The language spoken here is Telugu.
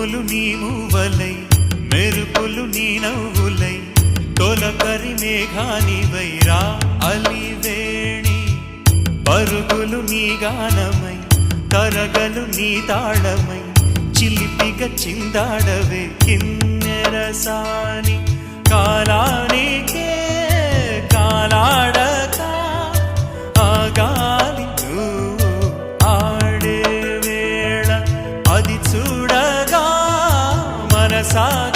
ఉరుములు నీ మూవలై మెరుపులు నీ నవ్వులై తొలకరి మేఘానివై రా అలివేణి పరుగులు నీ గానమై తరగలు నీ తాళమై చిలిపిగా చిందాడవే కిన్నెరసాని కాలానికే కాలాడక ఆగాలి నువ్వు ఆడే వేళ అది చూడగా మనసాగ